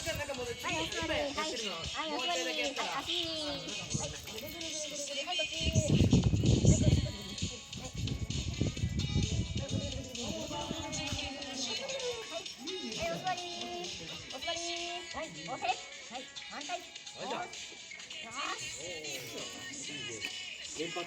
じゃあなんかもう次はい、お座り。はい、今やってるのはい、もうお座り。一回だけやったらはい、足に。はい、ぐるぐるぐるぐるぐる。はい、こっち。はい、こっち。はい、ぐるぐるぐるぐるぐる。はい、ぐるぐるぐるぐるぐる。はい、お座り。お座り。はい、お座り。はい、おせ。はい、反対。はいじゃあよし。連発